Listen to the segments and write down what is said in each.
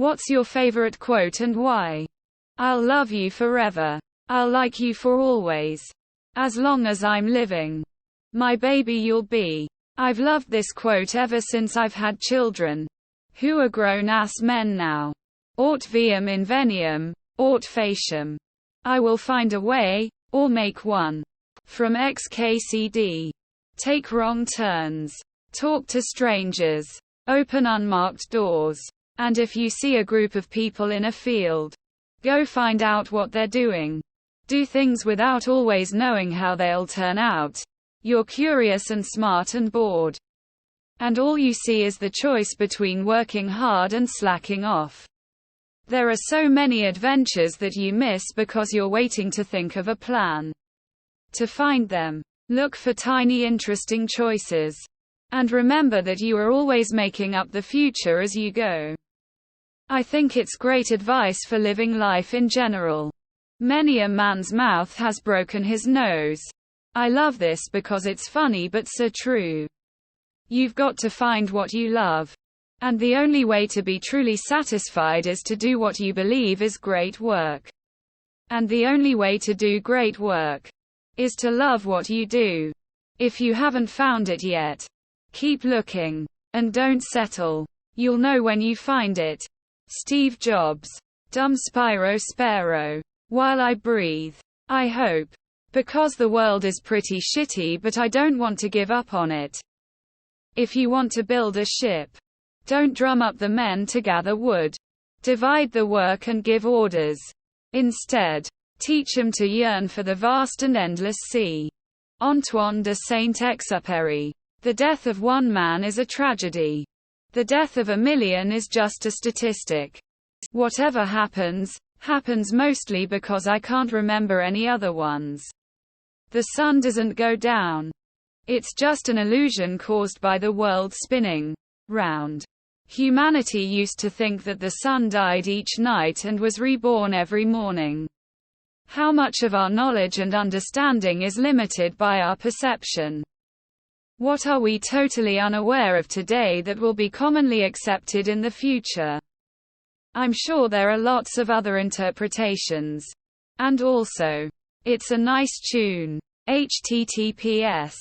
What's your favorite quote and why? I'll love you forever. I'll like you for always. As long as I'm living. My baby you'll be. I've loved this quote ever since I've had children. Who are grown-ass men now. Aut viam inveniam, aut faciam. I will find a way, or make one. From XKCD. Take wrong turns. Talk to strangers. Open unmarked doors. And if you see a group of people in a field, go find out what they're doing. Do things without always knowing how they'll turn out. You're curious and smart and bored. And all you see is the choice between working hard and slacking off. There are so many adventures that you miss because you're waiting to think of a plan. To find them, look for tiny interesting choices. And remember that you are always making up the future as you go. I think it's great advice for living life in general. Many a man's mouth has broken his nose. I love this because it's funny but so true. You've got to find what you love. And the only way to be truly satisfied is to do what you believe is great work. And the only way to do great work is to love what you do. If you haven't found it yet, keep looking. And don't settle. You'll know when you find it. Steve Jobs. Dum spiro spero. While I breathe. I hope. Because the world is pretty shitty, but I don't want to give up on it. If you want to build a ship, don't drum up the men to gather wood. Divide the work and give orders. Instead, teach them to yearn for the vast and endless sea. Antoine de Saint-Exupéry. The death of one man is a tragedy. The death of a million is just a statistic. Whatever happens, happens mostly because I can't remember any other ones. The sun doesn't go down. It's just an illusion caused by the world spinning round. Humanity used to think that the sun died each night and was reborn every morning. How much of our knowledge and understanding is limited by our perception? What are we totally unaware of today that will be commonly accepted in the future? I'm sure there are lots of other interpretations. And also, it's a nice tune. https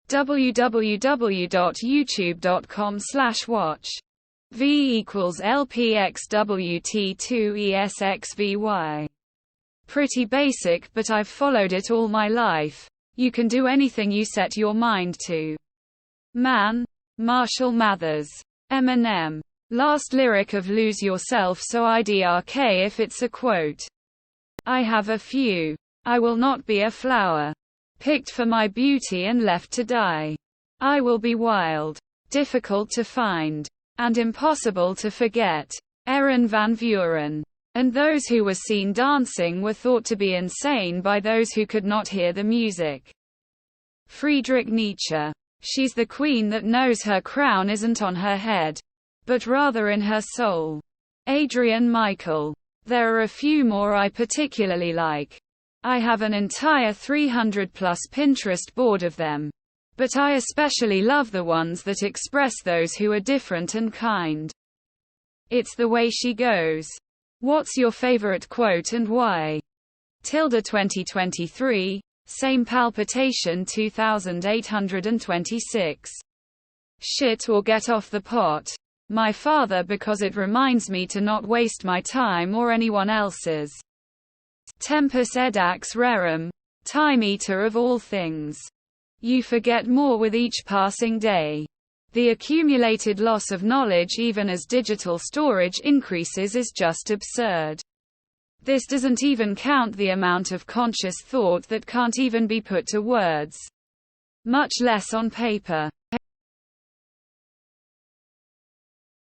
www.youtube.com/watch v = lpxwt2esxvy. Pretty basic, but I've followed it all my life. You can do anything you set your mind to. Man. Marshall Mathers. Eminem. Last lyric of Lose Yourself so IDRK if it's a quote. I have a few. I will not be a flower. Picked for my beauty and left to die. I will be wild. Difficult to find. And impossible to forget. Erin Van Vuren. And those who were seen dancing were thought to be insane by those who could not hear the music. Friedrich Nietzsche. She's the queen that knows her crown isn't on her head, but rather in her soul. Adrian Michael. There are a few more I particularly like. I have an entire 300-plus Pinterest board of them. But I especially love the ones that express those who are different and kind. It's the way she goes. What's your favorite quote and why? Tilda 2023, same palpitation 2826. Shit or get off the pot. My father, because it reminds me to not waste my time or anyone else's. Tempus edax rerum, time eater of all things. You forget more with each passing day. The accumulated loss of knowledge even as digital storage increases is just absurd. This doesn't even count the amount of conscious thought that can't even be put to words. Much less on paper.